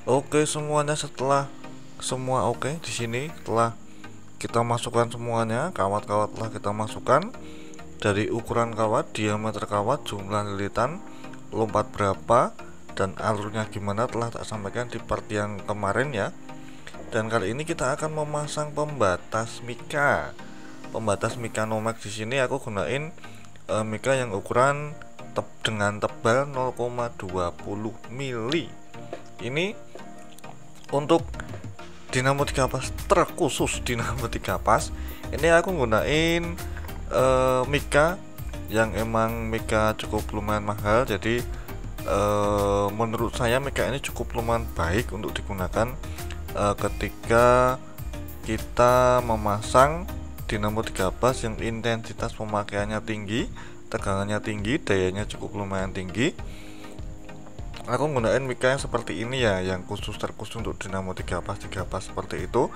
Oke semuanya, setelah semua oke di sini, setelah kita masukkan semuanya, kawat-kawat telah kita masukkan. Dari ukuran kawat, diameter kawat, jumlah lilitan, lompat berapa, dan alurnya gimana telah tak sampaikan di part yang kemarin ya. Dan kali ini kita akan memasang pembatas mika. Pembatas mika Nomex di sini aku gunain mika yang ukuran dengan tebal 0,20 mili. Ini untuk dinamo 3 pas, terkhusus dinamo 3 pas. Ini aku gunain mika yang emang mika cukup lumayan mahal. Jadi menurut saya mika ini cukup lumayan baik untuk digunakan ketika kita memasang dinamo 3 pas yang intensitas pemakaiannya tinggi, tegangannya tinggi, dayanya cukup lumayan tinggi. Aku gunain mika yang seperti ini ya, yang terkhusus untuk dinamo 3 pas seperti itu.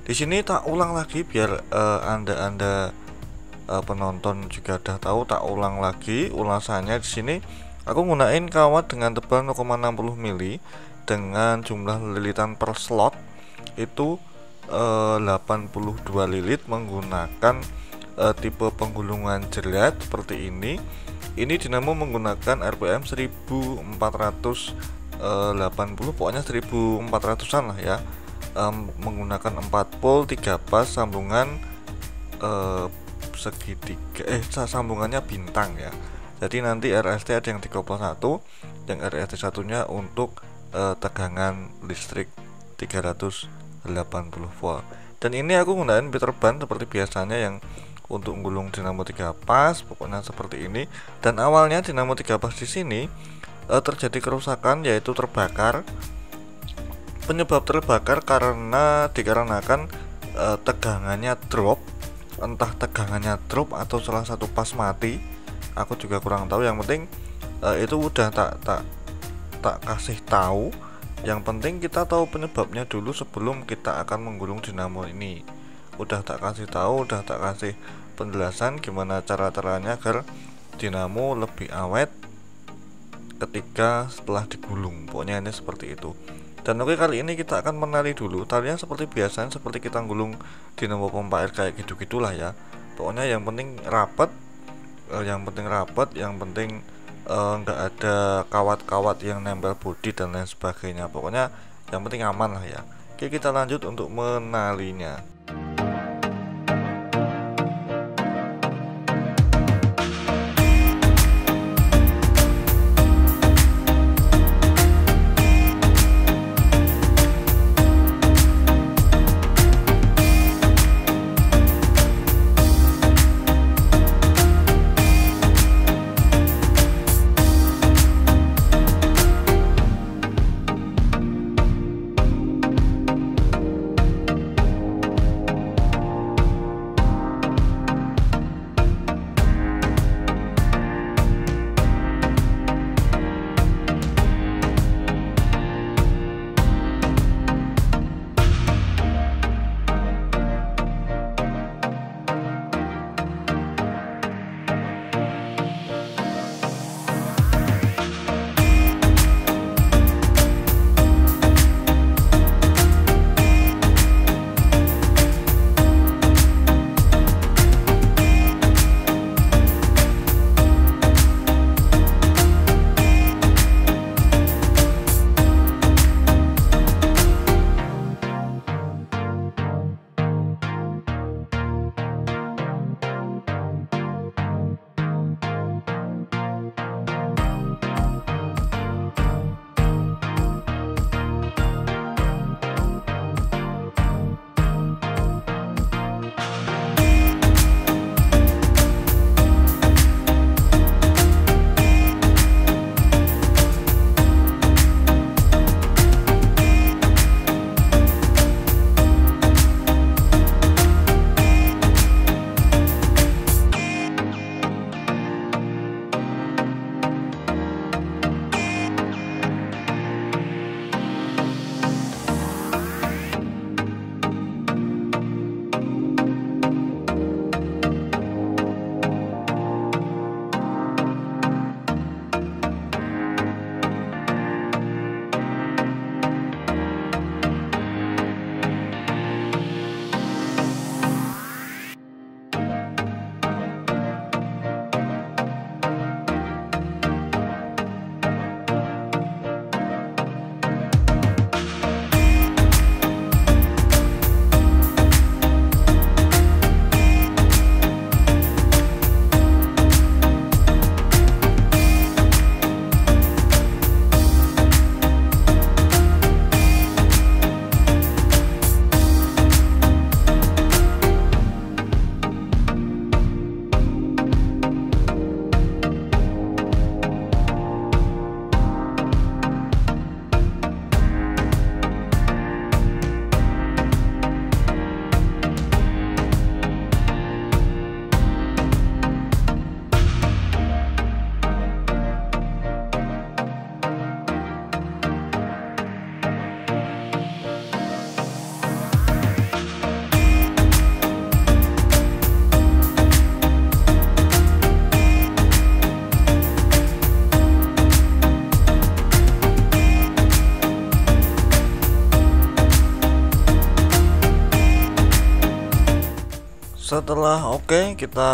Di sini tak ulang lagi biar anda penonton juga udah tahu, tak ulang lagi ulasannya. Di sini aku gunain kawat dengan tebal 0,60 mili dengan jumlah lilitan per slot itu 82 lilit menggunakan tipe penggulungan jerat seperti ini. Ini dinamo menggunakan RPM 1480, pokoknya 1400-an lah ya. Menggunakan 4 pole 3 pas sambungan segitiga, sambungannya bintang ya. Jadi nanti RST ada yang 31, yang RST satunya untuk tegangan listrik 380 volt. Dan ini aku gunain Peter Ban seperti biasanya yang untuk gulung dinamo 3 pas, pokoknya seperti ini. Dan awalnya dinamo 3 pas di sini terjadi kerusakan, yaitu terbakar. Penyebab terbakar dikarenakan tegangannya drop, entah tegangannya drop atau salah satu pas mati. Aku juga kurang tahu. Yang penting itu udah tak kasih tahu. Yang penting kita tahu penyebabnya dulu sebelum kita akan menggulung dinamo ini. Udah tak kasih tahu, udah tak kasih penjelasan gimana caranya agar dinamo lebih awet ketika setelah digulung. Pokoknya ini seperti itu. Dan oke, kali ini kita akan menali dulu. Talinya seperti biasanya, seperti kita gulung dinamo pompa air kayak gitu-gitulah ya. Pokoknya yang penting rapat, yang penting nggak ada kawat-kawat yang nempel bodi dan lain sebagainya. Pokoknya yang penting aman lah ya. Oke, kita lanjut untuk menalinya. Setelah kita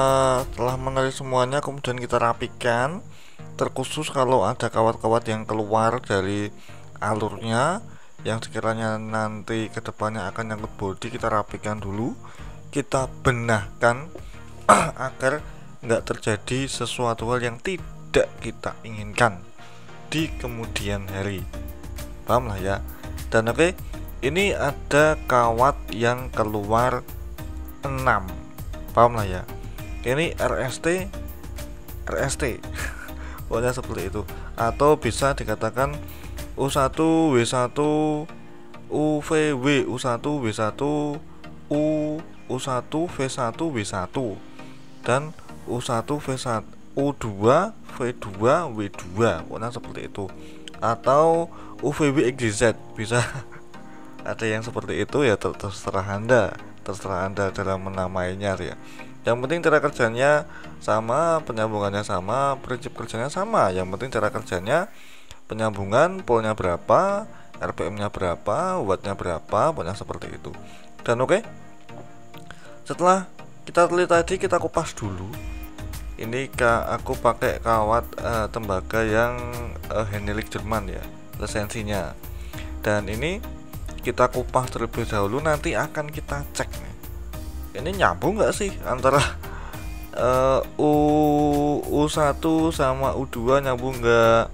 telah menarik semuanya, kemudian kita rapikan, terkhusus kalau ada kawat-kawat yang keluar dari alurnya yang sekiranya nanti kedepannya akan nyangkut bodi, kita rapikan dulu, kita benahkan agar nggak terjadi sesuatu hal yang tidak kita inginkan di kemudian hari. Paham lah ya. Dan ini ada kawat yang keluar 6, paham lah ya. Ini RST pokoknya seperti itu, atau bisa dikatakan U1 W1 UVW U1 W1 U1 V1 W1 dan U1 V1 U2 V2 W2, pokoknya seperti itu, atau UVW XZ bisa ada yang seperti itu ya, terserah anda dalam menamainya ya. Yang penting cara kerjanya sama, penyambungannya sama, prinsip kerjanya sama. Yang penting cara kerjanya, penyambungan polnya berapa, RPM nya berapa, wattnya berapa, pokoknya seperti itu. Dan setelah kita teliti tadi, kita kupas dulu. Ini aku pakai kawat tembaga yang Hennelik Jerman ya, lisensinya. Dan ini kita kupas terlebih dahulu, nanti akan kita cek nih, ini nyambung nggak sih antara U1 sama U2 nyambung nggak,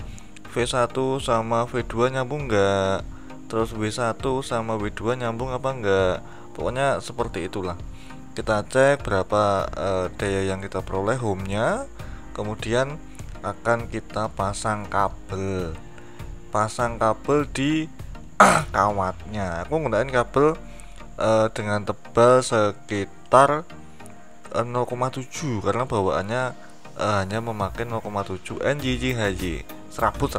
V1 sama V2 nyambung nggak, terus W1 sama W2 nyambung apa enggak, pokoknya seperti itulah. Kita cek berapa daya yang kita peroleh ohmnya, kemudian akan kita pasang kabel di kawatnya. Aku menggunakan kabel dengan tebal sekitar 0,7 karena bawaannya hanya memakai 0,7 NJJHJ, serabut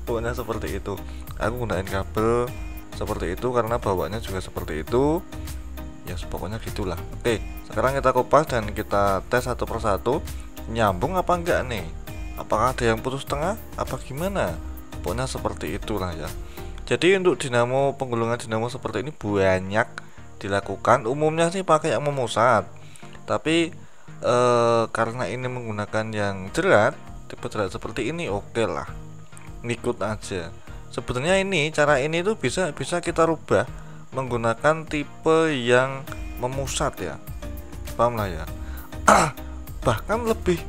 pokoknya seperti itu. Aku menggunakan kabel seperti itu karena bawaannya juga seperti itu ya, pokoknya gitulah. Sekarang kita kupas dan kita tes satu persatu, nyambung apa enggak nih, apakah ada yang putus tengah apa gimana, pokoknya seperti itulah ya. Jadi untuk penggulungan dinamo seperti ini banyak dilakukan, umumnya sih pakai yang memusat, tapi karena ini menggunakan yang jerat, tipe jerat seperti ini, oke lah, ngikut aja. Sebenarnya cara ini tuh bisa kita rubah menggunakan tipe yang memusat ya, paham lah ya. Bahkan lebih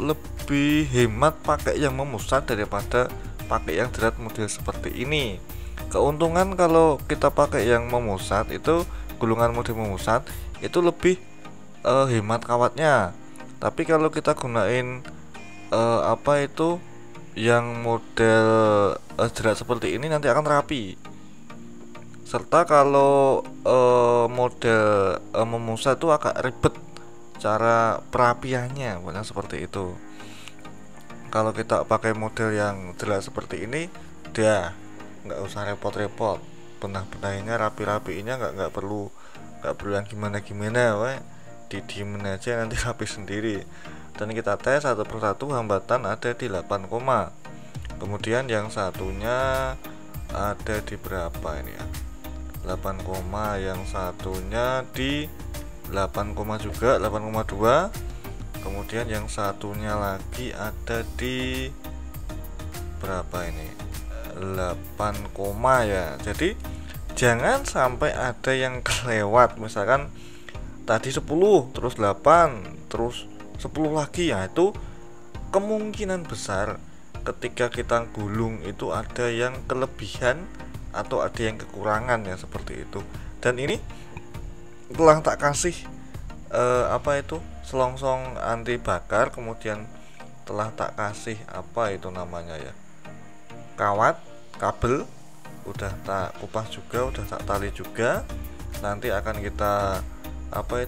lebih hemat pakai yang memusat daripada pakai yang jerat model seperti ini. Keuntungan kalau kita pakai yang memusat itu, gulungan model memusat itu lebih hemat kawatnya. Tapi kalau kita gunain yang model jerat seperti ini nanti akan rapi. Serta kalau model memusat itu agak ribet cara perapiannya, pokoknya seperti itu. Kalau kita pakai model yang jelas seperti ini, dah nggak usah repot-repot, benah-benahinnya rapi-rapiinnya nggak perlu yang gimana didiemin aja nanti rapi sendiri. Dan kita tes satu persatu, hambatan ada di 8, kemudian yang satunya ada di berapa ini ya, 8, yang satunya di 8, juga 8,2, kemudian yang satunya lagi ada di berapa ini, 8, ya. Jadi jangan sampai ada yang kelewat, misalkan tadi 10 terus 8 terus 10 lagi ya, itu kemungkinan besar ketika kita gulung itu ada yang kelebihan atau ada yang kekurangan ya, seperti itu. Dan ini telah tak kasih selongsong anti bakar, kemudian telah tak kasih kabel, udah tak kupas juga, udah tak tali juga. Nanti akan kita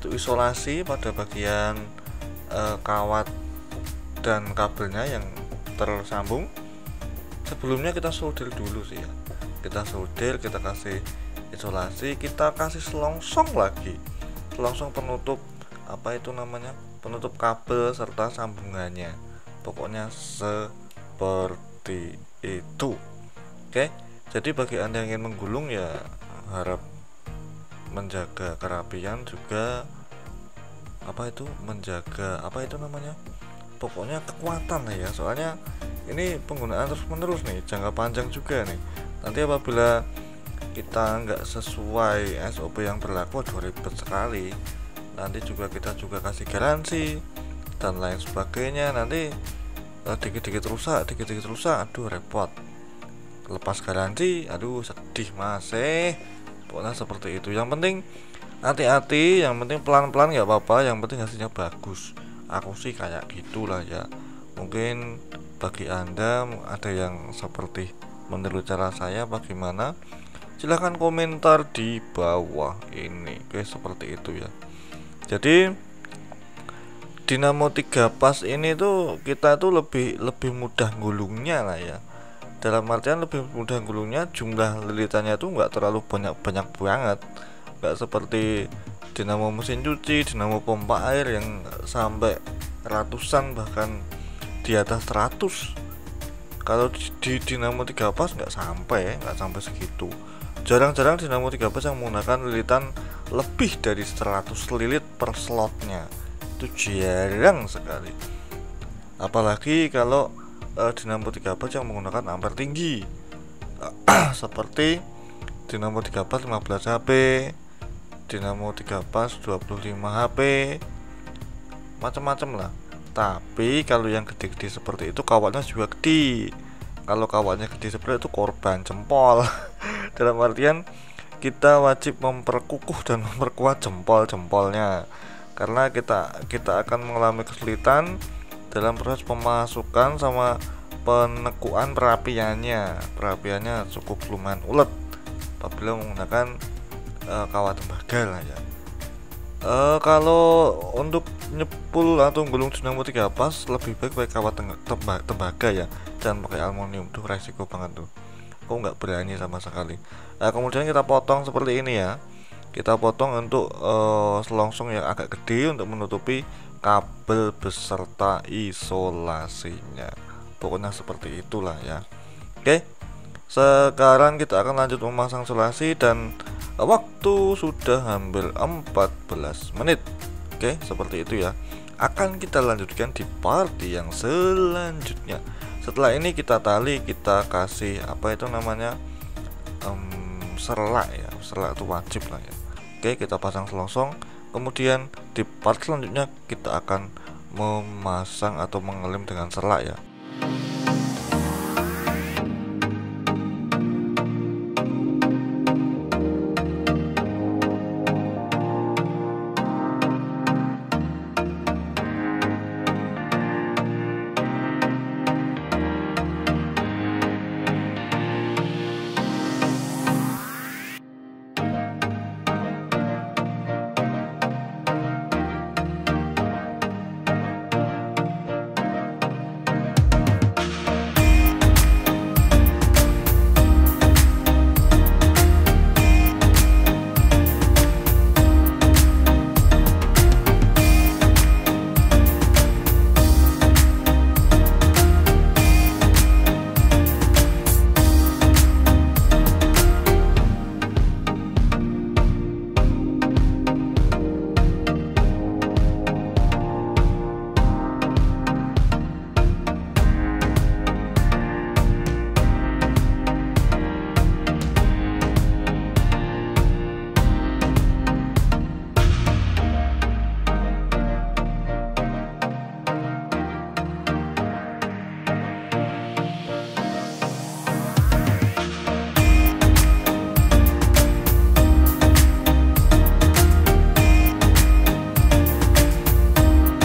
isolasi pada bagian kawat dan kabelnya yang tersambung. Sebelumnya kita solder dulu sih ya, kita solder, kita kasih isolasi, kita kasih selongsong lagi, selongsong penutup penutup kabel serta sambungannya, pokoknya seperti itu. Jadi bagi anda yang ingin menggulung ya, harap menjaga kerapian juga menjaga namanya, pokoknya kekuatan lah ya. Soalnya ini penggunaan terus menerus nih, jangka panjang juga nih. Nanti apabila kita nggak sesuai SOP yang berlaku, aduh ribet sekali. Nanti kita juga kasih garansi dan lain sebagainya. Nanti dikit-dikit rusak, aduh repot. Lepas garansi, aduh sedih masih. Pokoknya seperti itu. Yang penting hati-hati, yang penting pelan-pelan nggak apa-apa, yang penting hasilnya bagus. Aku sih kayak gitulah ya. Mungkin bagi Anda ada yang seperti menurut cara saya bagaimana? Silahkan komentar di bawah ini. Oke, seperti itu ya. Jadi dinamo 3 pas ini tuh kita tuh lebih mudah gulungnya lah ya. Dalam artian lebih mudah gulungnya, jumlah lilitannya tuh nggak terlalu banyak banget, nggak seperti dinamo mesin cuci, dinamo pompa air yang sampai ratusan, bahkan di atas 100. Kalau di dinamo 3 pas nggak sampai segitu. Jarang-jarang dinamo 3 pas yang menggunakan lilitan lebih dari 100 lilit per slotnya. Itu jarang sekali. Apalagi kalau dinamo 3 pas yang menggunakan ampere tinggi seperti dinamo 3 pas 15 HP, dinamo 3 pas 25 HP, macam-macam lah. Tapi kalau yang gede-gede seperti itu kawatnya juga gede. Kalau kawatnya gede seperti itu korban jempol. Dalam artian kita wajib memperkukuh dan memperkuat jempol-jempolnya, karena kita akan mengalami kesulitan dalam proses pemasukan sama penekuan perapiannya cukup lumayan ulet apabila menggunakan kawat tembaga lah ya. Kalau untuk nyepul atau gulung dinamo 3 pas lebih baik pakai kawat tembaga ya, jangan pakai aluminium, tuh resiko banget tuh. Aku nggak berani sama sekali. Nah, kemudian kita potong seperti ini ya. Kita potong untuk selongsong yang agak gede untuk menutupi kabel beserta isolasinya. Pokoknya seperti itulah ya. Oke, sekarang kita akan lanjut memasang isolasi dan waktu sudah hampir 14 menit. Oke, seperti itu ya. Akan kita lanjutkan di part yang selanjutnya. Setelah ini kita tali, kita kasih serlak ya. Serlak itu wajib lah ya. Oke, kita pasang selongsong. Kemudian di part selanjutnya kita akan memasang atau mengelem dengan serlak ya.